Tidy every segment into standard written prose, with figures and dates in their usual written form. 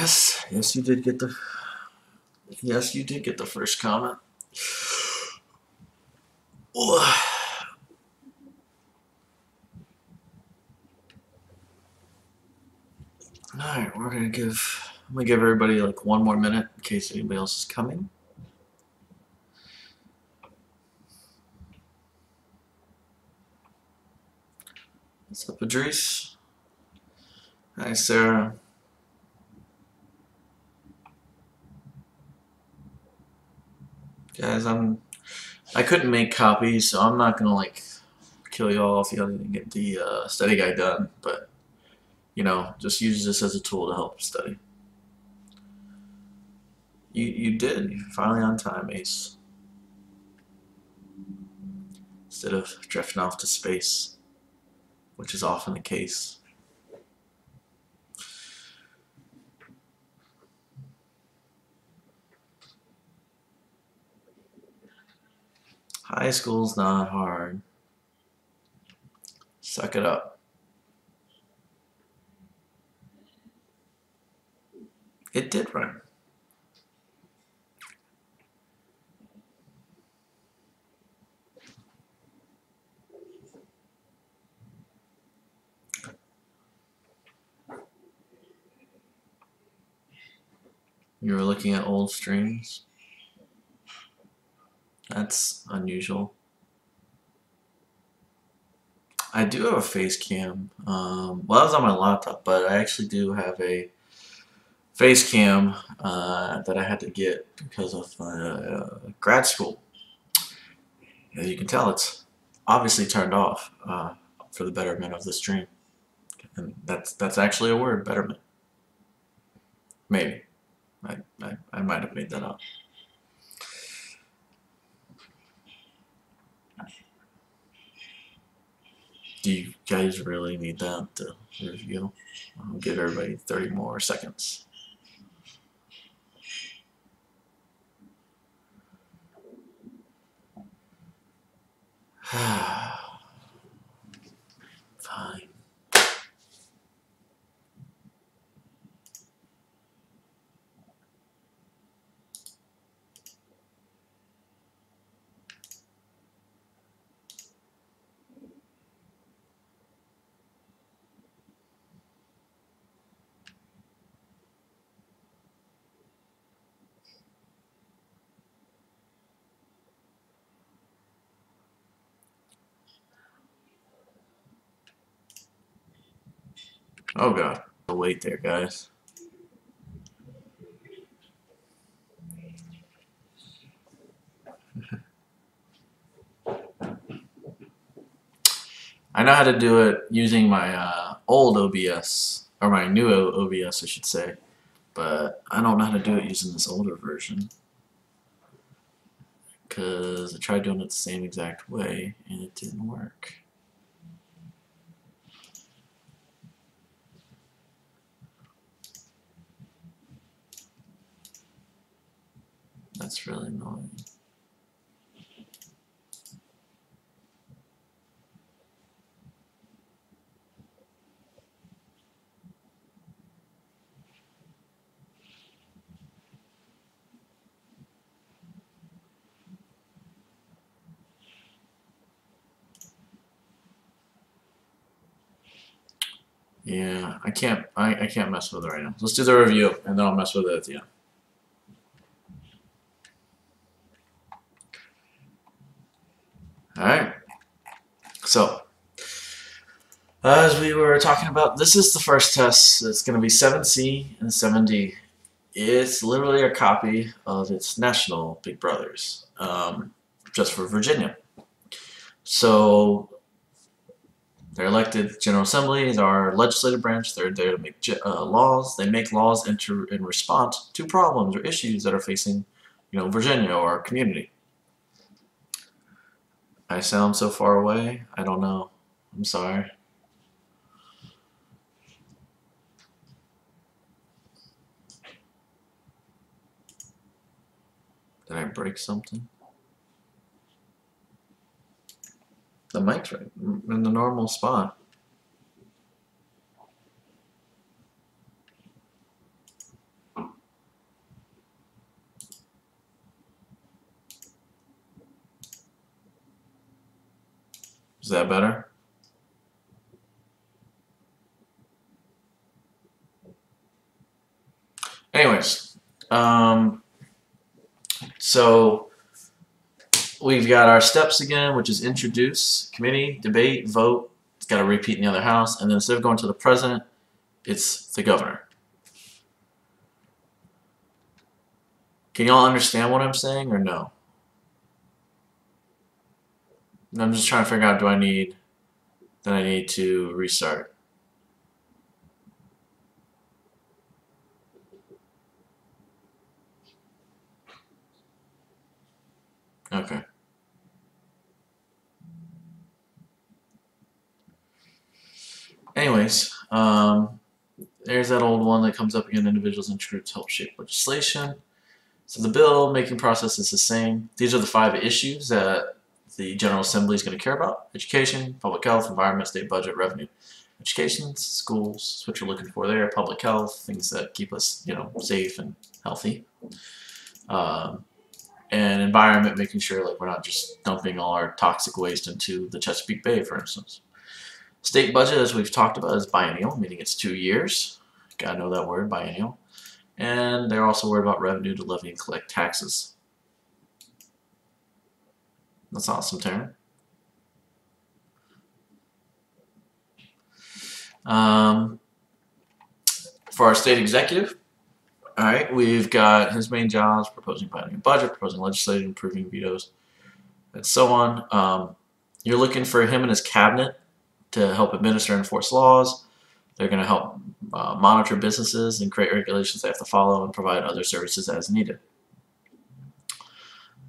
Yes, you did get the. Yes, you did get the first comment. All right, we're gonna give. I'm gonna give everybody like 1 more minute in case anybody else is coming. What's up, Idris? Hi, Sarah. Guys, I couldn't make copies, so I'm not gonna like kill y'all if y'all didn't get the study guide done. But just use this as a tool to help study. You did. You're finally on time, Ace. Instead of drifting off to space, which is often the case. High school's not hard. Suck it up. It did run. You were looking at old streams? That's unusual. I do have a face cam. Well, that was on my laptop, but I actually do have a face cam that I had to get because of grad school. As you can tell, it's obviously turned off for the betterment of the stream. And that's actually a word, betterment. Maybe. I might have made that up. Do you guys really need that to review? I'll give everybody 30 more seconds. Fine. Oh god. Wait there, guys. I know how to do it using my old OBS, or my new OBS, I should say, but I don't know how to do it using this older version. Because I tried doing it the same exact way, and it didn't work. That's really annoying. Yeah, I can't mess with it right now. Let's do the review, and then I'll mess with it at the end. Alright. So, as we were talking about, this is the first test. It's going to be 7C and 7D. It's literally a copy of its national Big Brothers, just for Virginia. So, their elected General Assembly is our legislative branch. They're there to make laws. They make laws in response to problems or issues that are facing, Virginia or our community. I sound so far away. I don't know. I'm sorry. Did I break something? The mic's right in the normal spot. Is that better? Anyways, so we've got our steps again, which is introduce, committee, debate, vote. It's got to repeat in the other house. And then instead of going to the president, it's the governor. Can y'all understand what I'm saying or no? I'm just trying to figure out, do I need to restart? Okay. Anyways, there's that old one that comes up again. Individuals and troops help shape legislation. So the bill making process is the same. These are the 5 issues that the General Assembly is going to care about: education, public health, environment, state budget, revenue. Education, schools, what you're looking for there. Public health, things that keep us, safe and healthy. And environment, making sure like we're not just dumping all our toxic waste into the Chesapeake Bay, for instance. State budget, as we've talked about, is biennial, meaning it's 2 years. Gotta know that word, biennial. And they're also worried about revenue to levy and collect taxes. That's awesome, Taryn. For our state executive, all right, we've got his main jobs: proposing biennial budget, proposing legislation, approving vetoes, and so on. You're looking for him and his cabinet to help administer and enforce laws. They're going to help monitor businesses and create regulations they have to follow, and provide other services as needed.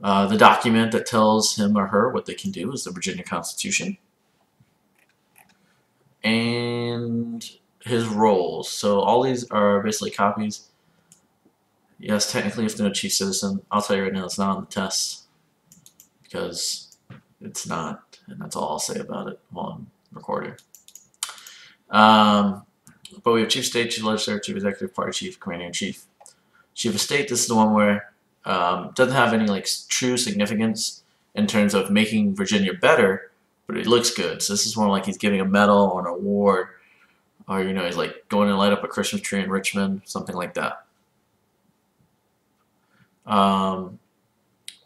The document that tells him or her what they can do is the Virginia Constitution. And his roles. So all these are basically copies. Yes, technically, if they're a chief citizen, I'll tell you right now, it's not on the test, because it's not, and that's all I'll say about it while I'm recording. But we have chief state, chief legislature, chief executive, party chief, commander in chief. Chief of state, this is the one where doesn't have any like true significance in terms of making Virginia better, but it looks good. So this is more like he's giving a medal or an award, or he's like going to light up a Christmas tree in Richmond, something like that.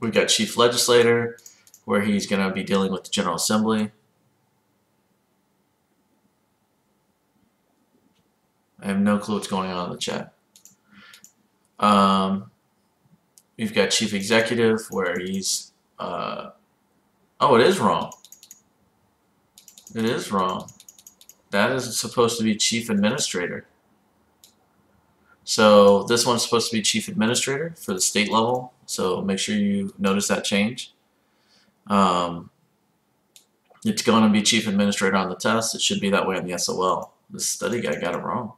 We've got chief legislator, where he's going to be dealing with the General Assembly. I have no clue what's going on in the chat. We've got chief executive, where he's oh, it is wrong. It is wrong. That is supposed to be chief administrator. So this one's supposed to be chief administrator for the state level. So make sure you notice that change. It's going to be chief administrator on the test. It should be that way on the SOL. This study guy got it wrong.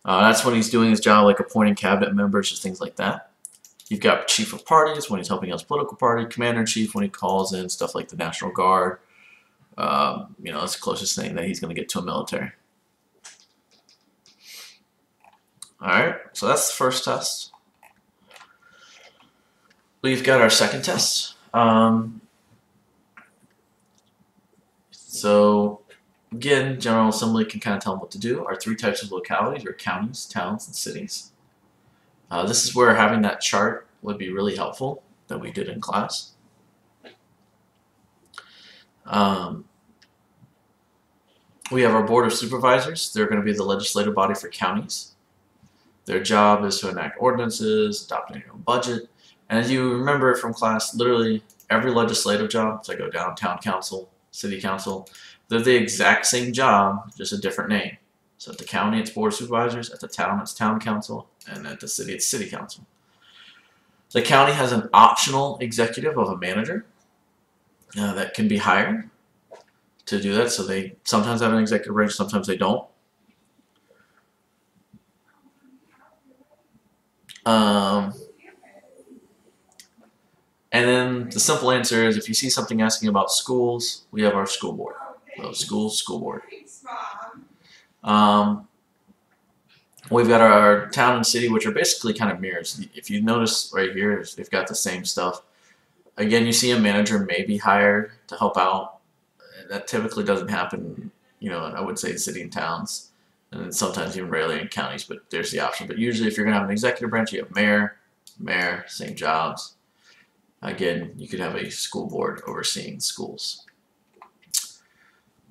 That's when he's doing his job, like appointing cabinet members, just things like that. You've got chief of parties when he's helping out his political party, commander-in-chief when he calls in stuff like the National Guard. That's the closest thing that he's going to get to a military. Alright, so that's the first test. We've got our second test. So, again, General Assembly can kind of tell them what to do. Our 3 types of localities are counties, towns, and cities. This is where having that chart would be really helpful that we did in class. We have our Board of Supervisors. They're going to be the legislative body for counties. Their job is to enact ordinances, adopt an annual budget. And as you remember from class, literally every legislative job, so I go down, town council, city council, they're the exact same job, just a different name. So at the county, it's Board of Supervisors. At the town, it's town council. And at the city, it's city council. The county has an optional executive of a manager that can be hired to do that. So they sometimes have an executive branch, sometimes they don't. And then the simple answer is, if you see something asking about schools, we have our school board. So school board. We've got our town and city, which are basically kind of mirrors. If you notice right here, they've got the same stuff. Again, you see a manager may be hired to help out that typically doesn't happen, I would say in city and towns, and sometimes even rarely in counties, but there's the option. But usually if you're going to have an executive branch, you have mayor, same jobs. Again, you could have a school board overseeing schools.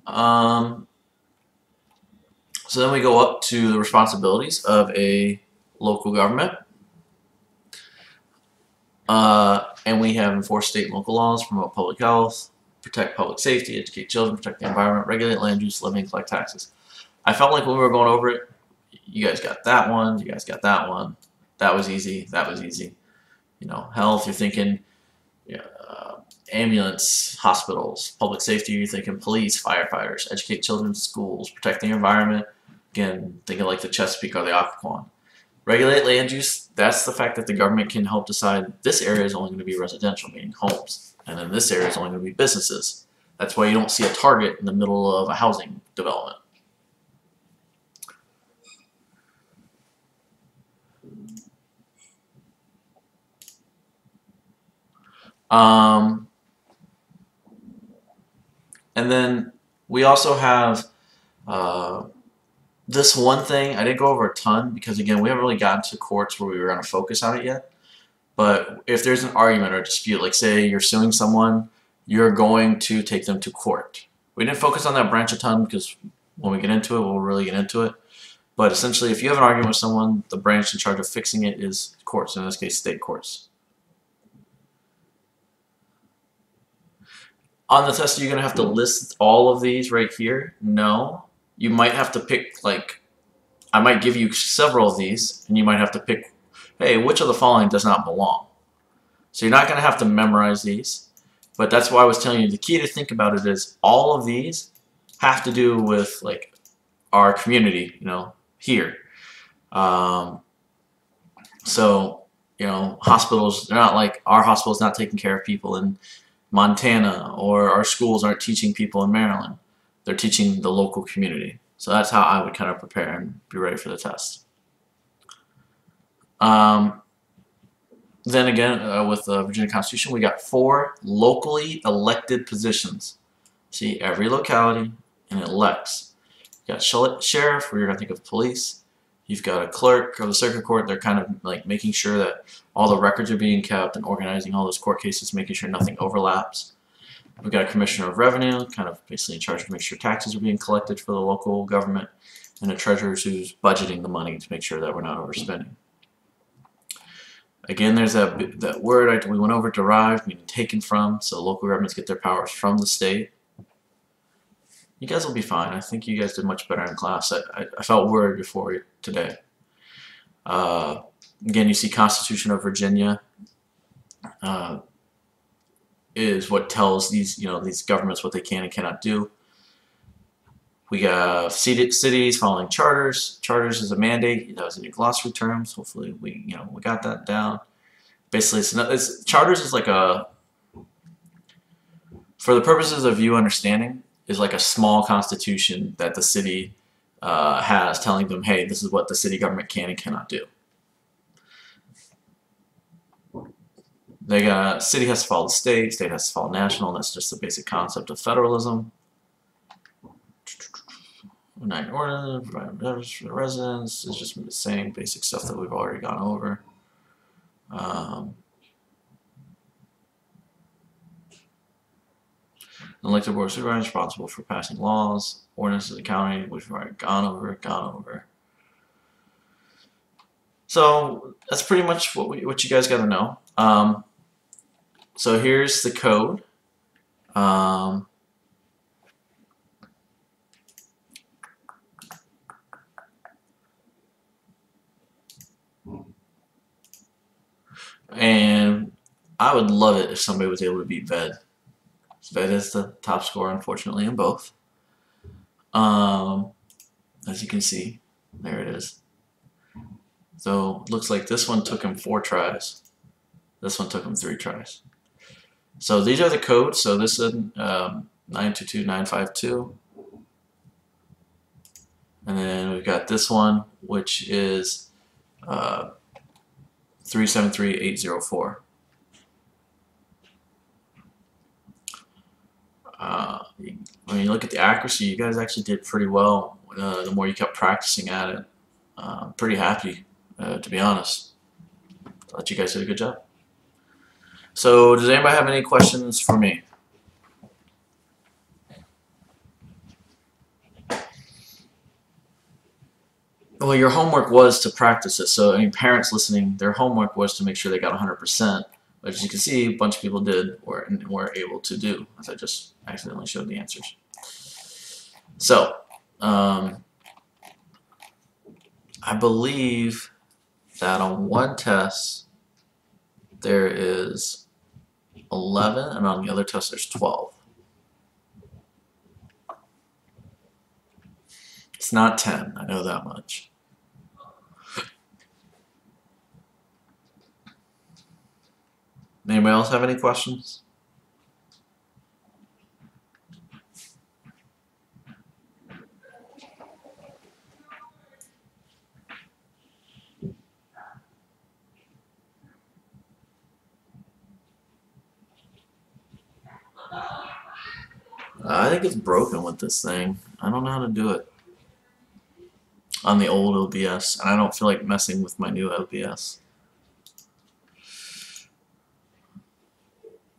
So then we go up to the responsibilities of a local government. And we have enforce state and local laws, promote public health, protect public safety, educate children, protect the environment, regulate land use, levy and collect taxes. I felt like when we were going over it, you guys got that one, you guys got that one. That was easy, that was easy. Health, you're thinking ambulance, hospitals. Public safety, you're thinking police, firefighters. Educate children, schools, protect the environment. Again, thinking like the Chesapeake or the Occoquan. Regulate land use, that's the fact that the government can help decide this area is only going to be residential, meaning homes, and then this area is only going to be businesses. That's why you don't see a Target in the middle of a housing development. And then we also have this one thing. I didn't go over a ton because, again, we haven't really gotten to courts where we were going to focus on it yet. But if there's an argument or dispute, like say you're suing someone, you're going to take them to court. We didn't focus on that branch a ton because when we get into it, we'll really get into it. But essentially, if you have an argument with someone, the branch in charge of fixing it is courts, in this case, state courts. On the test, you're going to have to list all of these right here. No. You might have to pick, like, I might give you several of these, and you might have to pick, hey, which of the following does not belong? So you're not going to have to memorize these. But that's why I was telling you, the key to think about it is all of these have to do with, like, our community, here. So, hospitals, they're not like, our hospital's not taking care of people in Montana, or our schools aren't teaching people in Maryland. They're teaching the local community. So that's how I would kind of prepare and be ready for the test. Then again, with the Virginia Constitution, we got 4 locally elected positions. See, every locality, and it elects. You got sheriff, where you're going to think of police. You've got a clerk of the circuit court. They're kind of like making sure that all the records are being kept and organizing all those court cases, making sure nothing overlaps. We've got a commissioner of revenue, kind of basically in charge of making sure taxes are being collected for the local government, and a treasurer who's budgeting the money to make sure that we're not overspending. Again, there's that word we went over, derived, meaning taken from, so local governments get their powers from the state. You guys will be fine. I think you guys did much better in class. I felt worried before today. Again, you see Constitution of Virginia is what tells these these governments what they can and cannot do. We got cities following charters. Charters is a mandate. That was in your glossary terms. Hopefully we got that down. Basically, charters is like for the purposes of you understanding, is like a small constitution that the city has, telling them, hey, this is what the city government can and cannot do. City has to follow the state has to follow national, and that's just the basic concept of federalism. United ordinance, providing for the residents, is just the same basic stuff that we've already gone over. Elected board of supervisors responsible for passing laws, ordinances of the county, which we've already gone over. So that's pretty much what you guys got to know. So here's the code. And I would love it if somebody was able to beat VED. VED is the top score, unfortunately, in both. As you can see, there it is. So it looks like this one took him 4 tries. This one took him 3 tries. So these are the codes. So this is 922952. And then we've got this one, which is 373804. when you look at the accuracy, you guys actually did pretty well. The more you kept practicing at it, pretty happy, to be honest. Thought you guys did a good job. So, does anybody have any questions for me? Well, your homework was to practice it. So, any parents listening, their homework was to make sure they got 100%. But as you can see, a bunch of people did or were able to do, as I just accidentally showed the answers. So, I believe that on one test there is 11, and on the other test there's 12. It's not 10, I know that much. Anybody else have any questions? I think it's broken with this thing. I don't know how to do it on the old OBS, and I don't feel like messing with my new OBS.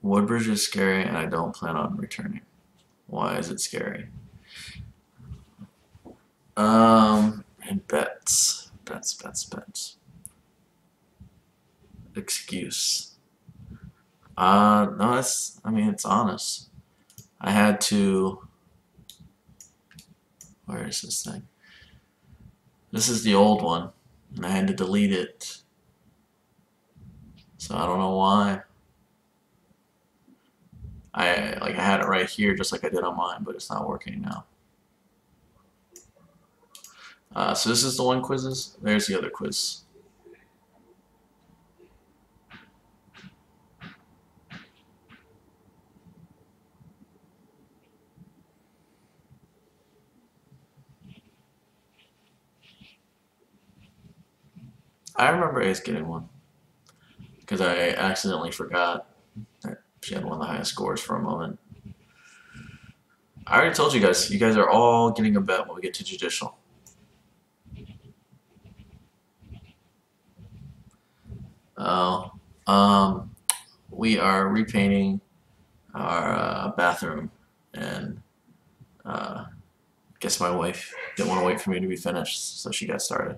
Woodbridge is scary, and I don't plan on returning. Why is it scary? And bets. Excuse. No, I mean, it's honest. I had to, where is this thing? This is the old one, and I had to delete it. So I don't know why. I had it right here just like I did on mine, but it's not working now. So this is the one quizzes. There's the other quiz. I remember Ace getting one because I accidentally forgot that she had one of the highest scores for a moment. I already told you guys are all getting a bet when we get to judicial. We are repainting our bathroom, and guess my wife didn't want to wait for me to be finished, so she got started.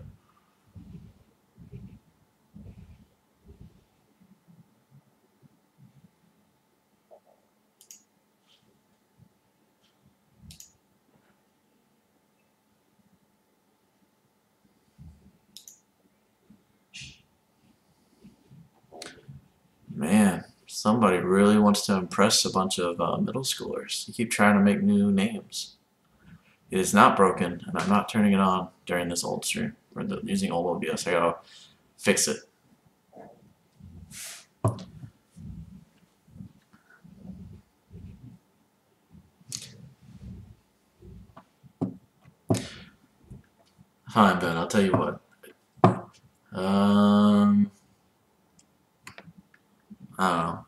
Man, somebody really wants to impress a bunch of middle schoolers. You keep trying to make new names. It is not broken, and I'm not turning it on during this old stream, or using old OBS. I gotta fix it. Fine, Ben, I'll tell you what. I don't know.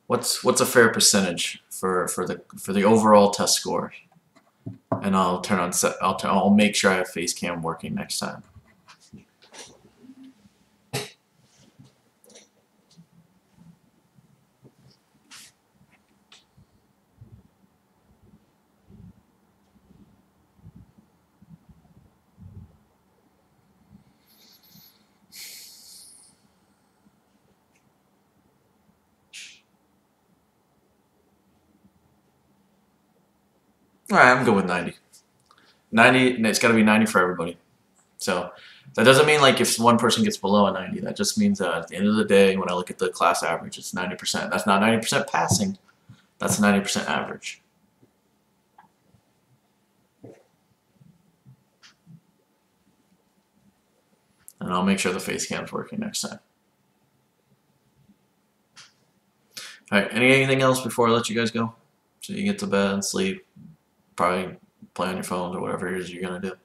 What's a fair percentage for the overall test score? And I'll turn on I'll make sure I have face cam working next time. Alright, I'm good with 90. 90, and it's got to be 90 for everybody. So that doesn't mean like if one person gets below a 90. That just means that at the end of the day, when I look at the class average, it's 90%. That's not 90% passing. That's 90% average. And I'll make sure the face cam's working next time. Alright, anything else before I let you guys go? So you get to bed and sleep. Probably play on your phones or whatever it is you're going to do.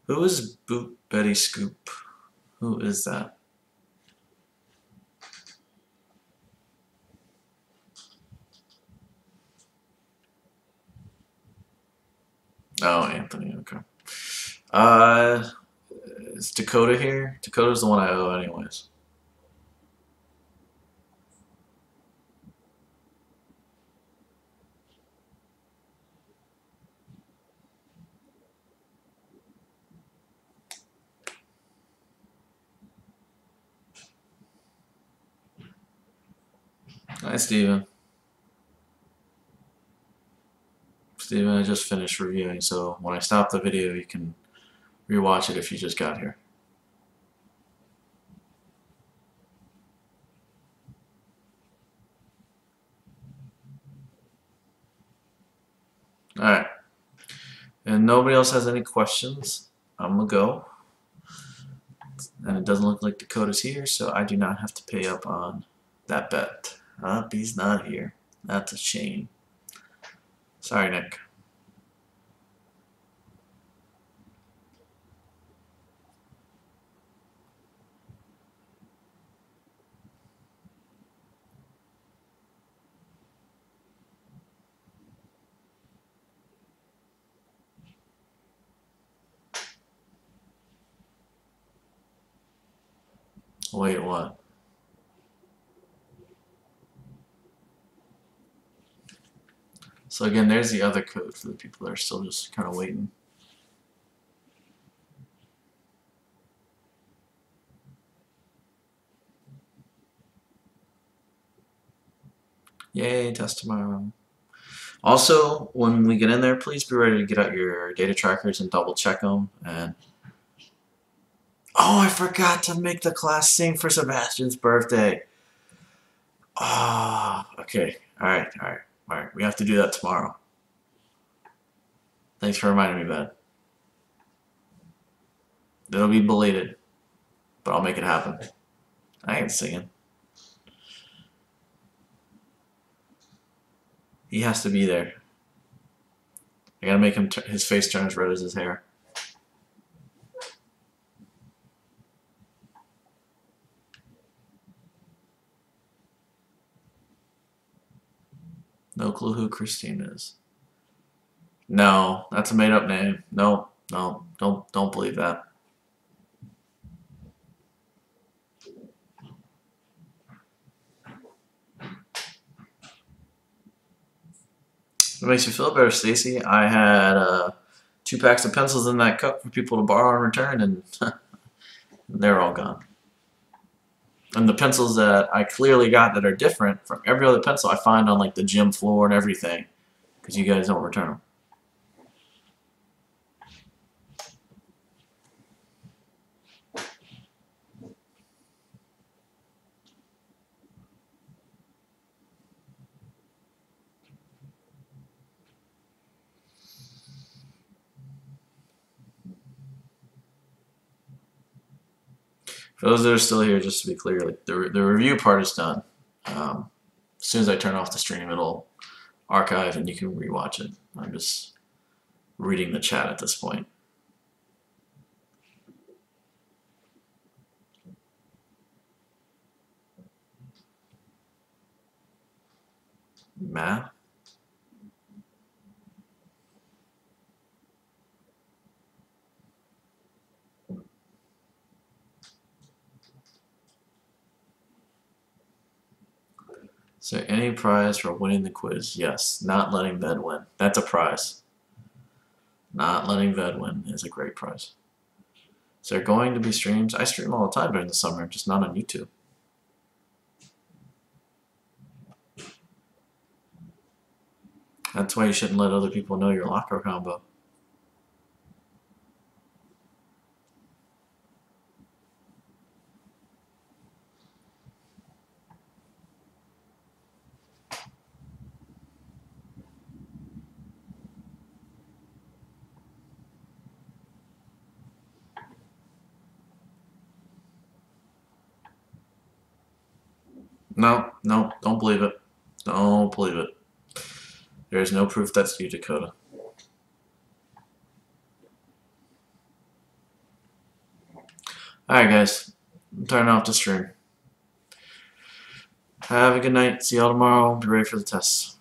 Who is Boot Betty Scoop? Who is that? Oh, Anthony. Okay. Is Dakota here? Dakota's the one I owe, anyways. Hi, Steven. Steven, I just finished reviewing, so when I stop the video, you can rewatch it if you just got here. Alright. And nobody else has any questions. I'm gonna go. And it doesn't look like Dakota's here, so I do not have to pay up on that bet. He's not here. That's a shame. Sorry, Nick. Wait, what? So again, there's the other code for the people that are still just kind of waiting. Yay, test tomorrow. Also, when we get in there, please be ready to get out your data trackers and double check them. And oh, I forgot to make the class sing for Sebastian's birthday. Ah, okay. All right. We have to do that tomorrow. Thanks for reminding me, Ben. It'll be belated, but I'll make it happen. I ain't singing. He has to be there. I gotta make him his face turn as red as his hair. No clue who Christine is. No, that's a made-up name. No, don't believe that. It makes you feel better, Stacy. I had 2 packs of pencils in that cup for people to borrow and return, and they're all gone. And the pencils that I clearly got that are different from every other pencil I find on like the gym floor and everything, because you guys don't return them. For those that are still here, just to be clear, like the review part is done. As soon as I turn off the stream, it'll archive and you can rewatch it. I'm just reading the chat at this point. Math. Is there any prize for winning the quiz? Yes. Not letting Ved win. That's a prize. Not letting Ved win is a great prize. Is there going to be streams? I stream all the time during the summer, just not on YouTube. That's why you shouldn't let other people know your locker combo. No, don't believe it. Don't believe it. There is no proof that's you, Dakota. Alright guys, I'm turning off the stream. Have a good night. See y'all tomorrow. Be ready for the tests.